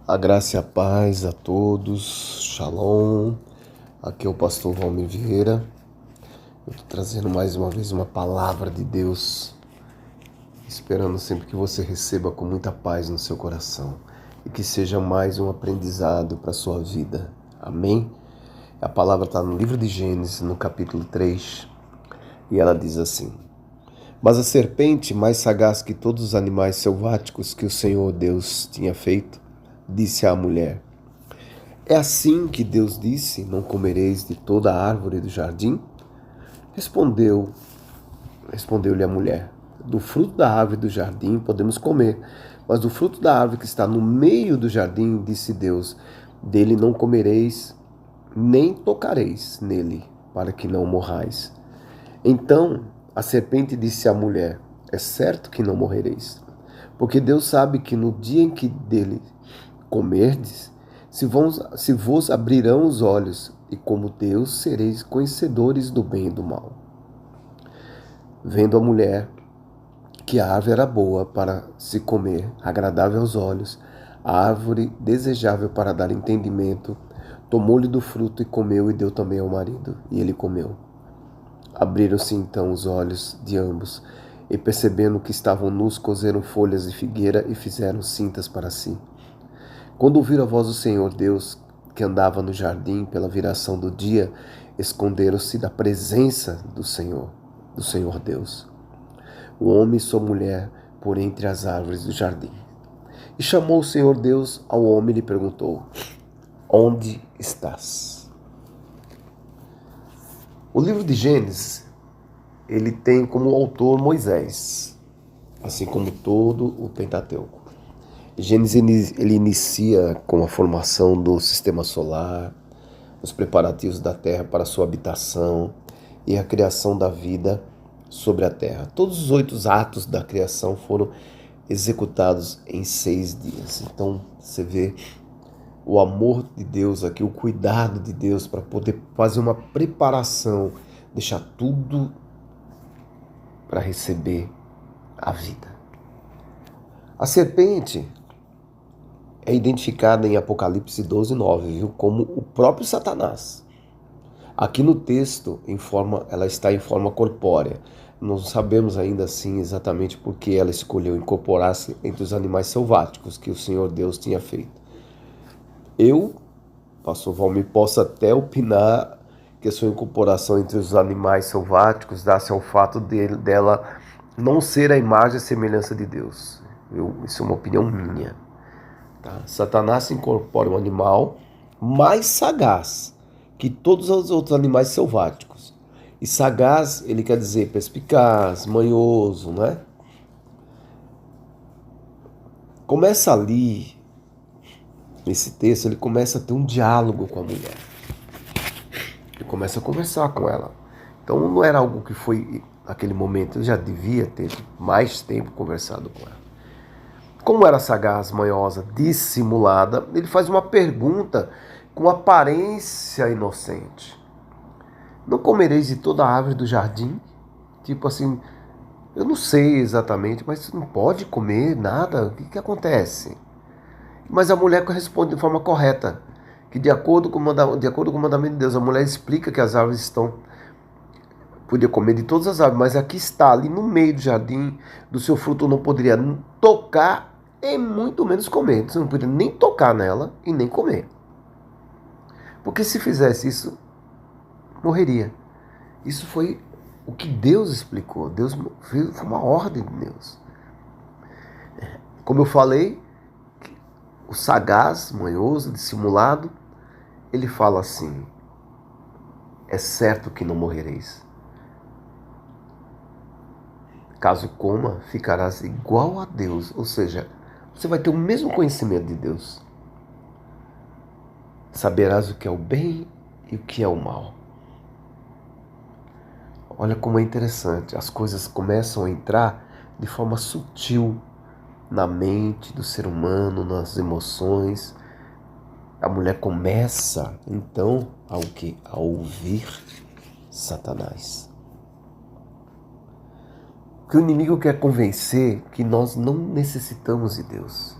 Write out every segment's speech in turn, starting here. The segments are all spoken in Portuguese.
A graça e a paz a todos, Shalom, aqui é o pastor Valmir Vieira. Eu estou trazendo mais uma vez uma palavra de Deus, esperando sempre que você receba com muita paz no seu coração e que seja mais um aprendizado para a sua vida, amém? A palavra está no livro de Gênesis, no capítulo 3, e ela diz assim: Mas a serpente, mais sagaz que todos os animais selváticos que o Senhor Deus tinha feito, disse à mulher: É assim que Deus disse: Não comereis de toda a árvore do jardim? Respondeu-lhe a mulher: Do fruto da árvore do jardim podemos comer, mas do fruto da árvore que está no meio do jardim, disse Deus: Dele não comereis, nem tocareis nele, para que não morrais. Então a serpente disse à mulher: É certo que não morrereis, porque Deus sabe que no dia em que dele comerdes, se vos abrirão os olhos, e como Deus sereis conhecedores do bem e do mal. Vendo a mulher que a árvore era boa para se comer, agradável aos olhos, a árvore desejável para dar entendimento, tomou-lhe do fruto e comeu, e deu também ao marido, e ele comeu. Abriram-se então os olhos de ambos, e percebendo que estavam nus, coseram folhas de figueira e fizeram cintas para si. Quando ouviram a voz do Senhor Deus, que andava no jardim pela viração do dia, esconderam-se da presença do Senhor Deus, o homem e sua mulher, por entre as árvores do jardim. E chamou o Senhor Deus ao homem e lhe perguntou: Onde estás? O livro de Gênesis, ele tem como autor Moisés, assim como todo o Pentateuco. Gênesis ele inicia com a formação do sistema solar, os preparativos da terra para sua habitação e a criação da vida sobre a terra. Todos os 8 atos da criação foram executados em 6 dias. Então você vê o amor de Deus aqui, o cuidado de Deus para poder fazer uma preparação, deixar tudo para receber a vida. A serpente é identificada em Apocalipse 12:9, viu, como o próprio Satanás. Aqui no texto, ela está em forma corpórea. Não sabemos ainda assim exatamente por que ela escolheu incorporar-se entre os animais selváticos que o Senhor Deus tinha feito. Eu, pastor Valmir, posso até opinar que a sua incorporação entre os animais selváticos dá-se ao fato dela não ser a imagem e semelhança de Deus. Isso é uma opinião minha. Tá? Satanás se incorpora um animal mais sagaz que todos os outros animais selváticos. E sagaz, ele quer dizer perspicaz, manhoso, né? Começa ali, nesse texto, ele começa a ter um diálogo com a mulher. Ele começa a conversar com ela. Então não era algo que foi naquele momento, ele já devia ter mais tempo conversado com ela. Como era sagaz, manhosa, dissimulada, ele faz uma pergunta com aparência inocente. Não comereis de toda a árvore do jardim? Tipo assim, eu não sei exatamente, mas você não pode comer nada? O que acontece? Mas a mulher responde de forma correta, que de acordo com o mandamento de Deus, a mulher explica que as árvores podia comer de todas as árvores, mas aqui está, ali no meio do jardim, do seu fruto não poderia tocar e muito menos comer. Você não podia nem tocar nela e nem comer. Porque se fizesse isso, morreria. Isso foi o que Deus explicou. Deus foi uma ordem de Deus. Como eu falei, o sagaz, manhoso, dissimulado, ele fala assim: é certo que não morrereis. Caso coma, ficarás igual a Deus. Ou seja, você vai ter o mesmo conhecimento de Deus. Saberás o que é o bem e o que é o mal. Olha como é interessante. As coisas começam a entrar de forma sutil na mente do ser humano, nas emoções. A mulher começa, então, a ouvir Satanás. Que o inimigo quer convencer que nós não necessitamos de Deus.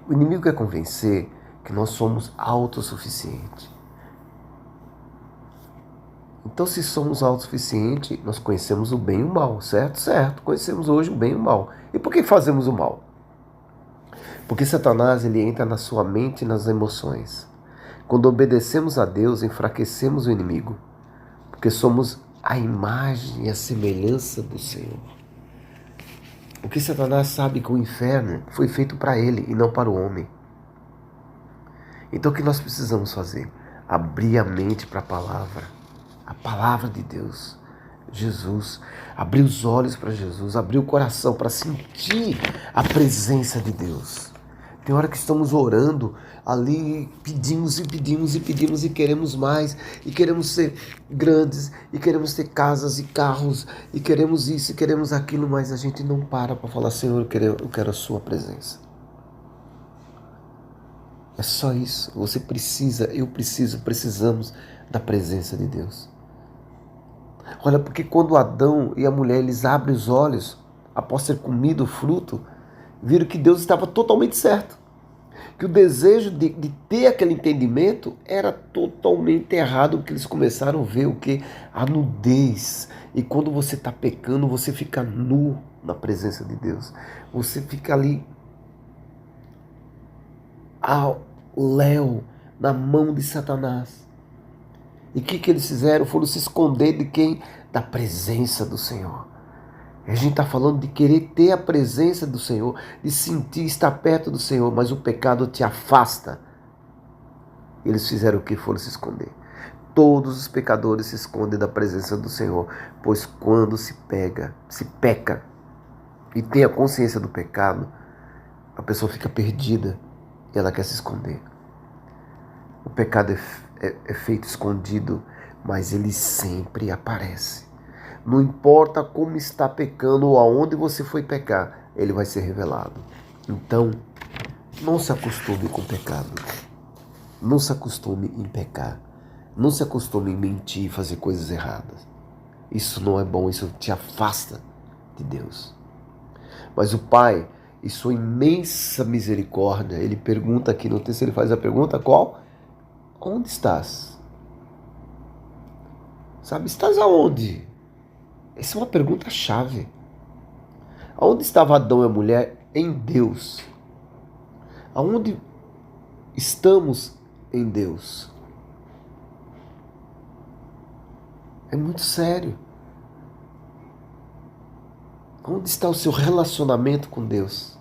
O inimigo quer convencer que nós somos autossuficientes. Então, se somos autossuficientes, nós conhecemos o bem e o mal, certo? Certo, conhecemos hoje o bem e o mal. E por que fazemos o mal? Porque Satanás ele entra na sua mente e nas emoções. Quando obedecemos a Deus, enfraquecemos o inimigo, porque somos a imagem e a semelhança do Senhor. Porque Satanás sabe que o inferno foi feito para ele e não para o homem. Então o que nós precisamos fazer? Abrir a mente para a palavra de Deus, Jesus, abrir os olhos para Jesus, abrir o coração para sentir a presença de Deus. Tem hora que estamos orando ali, pedimos e pedimos e pedimos e queremos mais, e queremos ser grandes, e queremos ter casas e carros, e queremos isso e queremos aquilo, mas a gente não para falar, Senhor, eu quero a sua presença. É só isso. Você precisa, eu preciso, precisamos da presença de Deus. Olha, porque quando Adão e a mulher eles abrem os olhos, após ter comido o fruto, viram que Deus estava totalmente certo. Que o desejo de ter aquele entendimento era totalmente errado, porque eles começaram a ver o que? A nudez. E quando você está pecando, você fica nu na presença de Deus. Você fica ali ao léu, na mão de Satanás. E o que eles fizeram? Foram se esconder de quem? Da presença do Senhor. A gente está falando de querer ter a presença do Senhor, de sentir estar perto do Senhor, mas o pecado te afasta. Eles fizeram o que? Foram se esconder. Todos os pecadores se escondem da presença do Senhor, pois quando se peca e tem a consciência do pecado, a pessoa fica perdida e ela quer se esconder. O pecado é feito escondido, mas ele sempre aparece. Não importa como está pecando ou aonde você foi pecar, ele vai ser revelado. Então, não se acostume com o pecado. Não se acostume em pecar. Não se acostume em mentir e fazer coisas erradas. Isso não é bom, isso te afasta de Deus. Mas o Pai, em sua imensa misericórdia, ele pergunta aqui no texto, ele faz a pergunta qual? Onde estás? Sabe, estás aonde? Essa é uma pergunta-chave. Aonde estava Adão e a mulher em Deus? Aonde estamos em Deus? É muito sério. Onde está o seu relacionamento com Deus?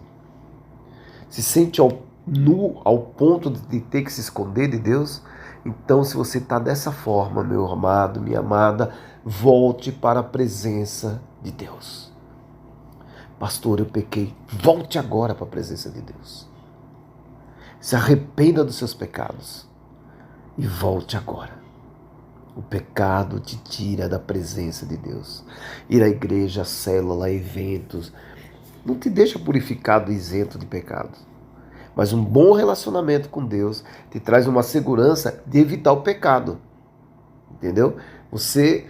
Se sente nu ao ponto de ter que se esconder de Deus? Então, se você está dessa forma, meu amado, minha amada, volte para a presença de Deus. Pastor, eu pequei. Volte agora para a presença de Deus. Se arrependa dos seus pecados e volte agora. O pecado te tira da presença de Deus. Ir à igreja, à célula, a eventos, não te deixa purificado e isento de pecados. Mas um bom relacionamento com Deus te traz uma segurança de evitar o pecado. Entendeu? Você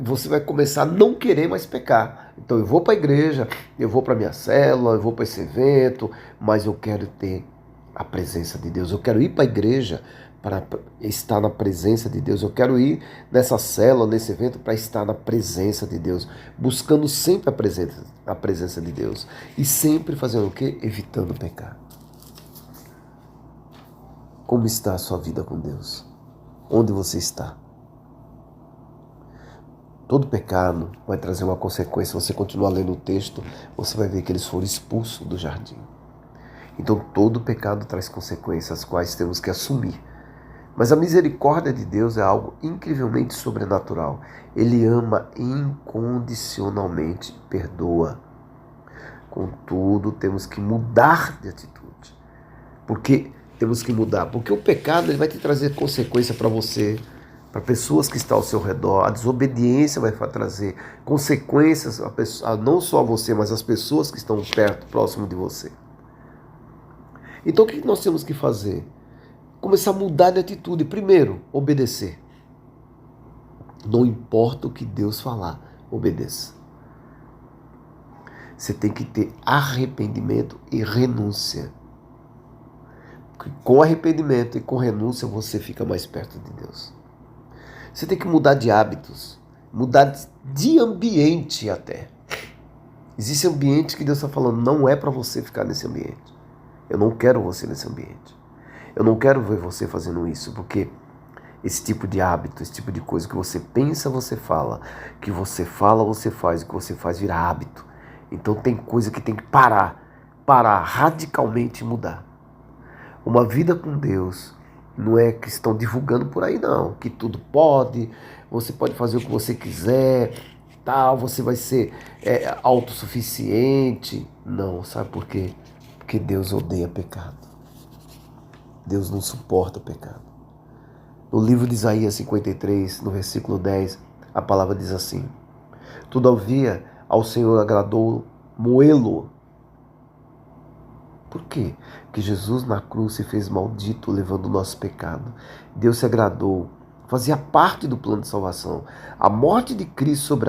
você vai começar a não querer mais pecar. Então eu vou para a igreja, eu vou para a minha célula, eu vou para esse evento, mas eu quero ter a presença de Deus. Eu quero ir para a igreja para estar na presença de Deus. Eu quero ir nessa célula, nesse evento, para estar na presença de Deus, buscando sempre a presença de Deus e sempre fazendo o quê? Evitando pecar. Como está a sua vida com Deus? Onde você está? Todo pecado vai trazer uma consequência. Você continuar lendo o texto, você vai ver que eles foram expulsos do jardim. Então todo pecado traz consequências, as quais temos que assumir. Mas a misericórdia de Deus é algo incrivelmente sobrenatural. Ele ama incondicionalmente, perdoa. Contudo, temos que mudar de atitude. Porque temos que mudar. Porque o pecado ele vai te trazer consequência para você, para pessoas que estão ao seu redor. A desobediência vai trazer consequências não só a você, mas as pessoas que estão perto, próximo de você. Então o que nós temos que fazer? Começar a mudar de atitude. Primeiro, obedecer. Não importa o que Deus falar, obedeça. Você tem que ter arrependimento e renúncia. Porque com arrependimento e com renúncia você fica mais perto de Deus. Você tem que mudar de hábitos, mudar de ambiente até. Existe ambiente que Deus está falando, não é para você ficar nesse ambiente. Eu não quero você nesse ambiente. Eu não quero ver você fazendo isso, porque esse tipo de hábito, esse tipo de coisa que você pensa, você fala, que você fala, você faz, o que você faz vira hábito. Então tem coisa que tem que parar radicalmente e mudar. Uma vida com Deus não é que estão divulgando por aí não, que tudo pode, você pode fazer o que você quiser, tal, você vai ser autossuficiente. Não, sabe por quê? Porque Deus odeia pecado. Deus não suporta pecado. No livro de Isaías 53, no versículo 10, a palavra diz assim: todavia ao Senhor agradou moê-lo. Por quê? Porque Jesus na cruz se fez maldito, levando o nosso pecado. Deus se agradou, fazia parte do plano de salvação. A morte de Cristo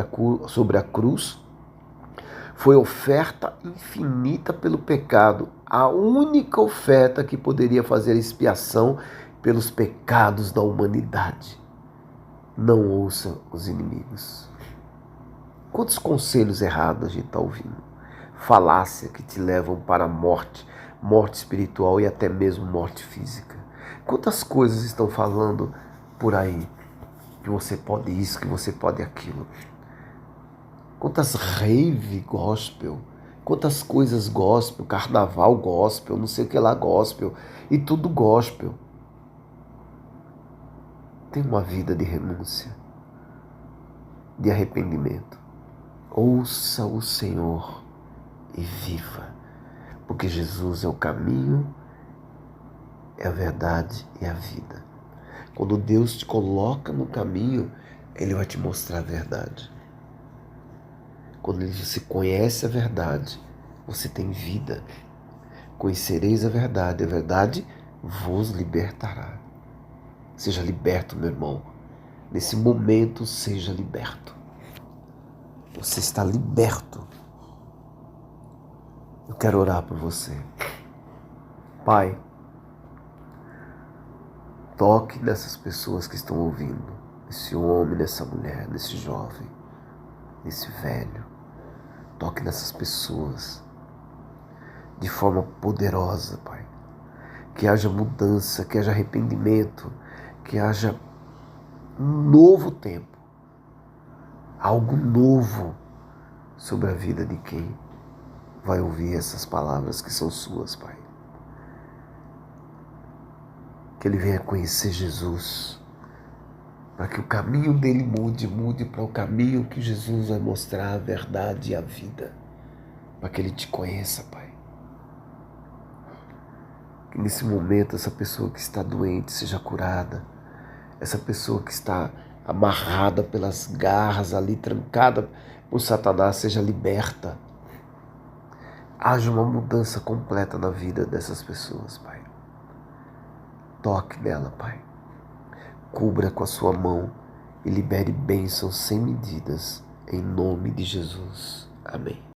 sobre a cruz foi oferta infinita pelo pecado, a única oferta que poderia fazer expiação pelos pecados da humanidade. Não ouça os inimigos. Quantos conselhos errados a gente está ouvindo? Falácia que te levam para a morte, morte espiritual e até mesmo morte física. Quantas coisas estão falando por aí? Que você pode isso, que você pode aquilo. Quantas rave gospel, quantas coisas gospel, carnaval gospel, não sei o que lá gospel, e tudo gospel. Tem uma vida de renúncia, de arrependimento. Ouça o Senhor e viva, porque Jesus é o caminho, é a verdade e a vida. Quando Deus te coloca no caminho, Ele vai te mostrar a verdade. Quando você conhece a verdade, você tem vida. Conhecereis a verdade vos libertará. Seja liberto, meu irmão. Nesse momento, seja liberto. Você está liberto. Eu quero orar por você. Pai, toque nessas pessoas que estão ouvindo. Nesse homem, nessa mulher, nesse jovem, nesse velho. Toque nessas pessoas de forma poderosa, Pai. Que haja mudança, que haja arrependimento, que haja um novo tempo. Algo novo sobre a vida de quem vai ouvir essas palavras que são suas, Pai. Que ele venha conhecer Jesus, para que o caminho dele mude para o caminho que Jesus vai mostrar a verdade e a vida, para que ele te conheça, Pai. Que nesse momento essa pessoa que está doente seja curada, essa pessoa que está amarrada pelas garras ali, trancada por Satanás, seja liberta. Haja uma mudança completa na vida dessas pessoas, Pai. Toque nela, Pai. Cubra com a sua mão e libere bênçãos sem medidas, em nome de Jesus. Amém.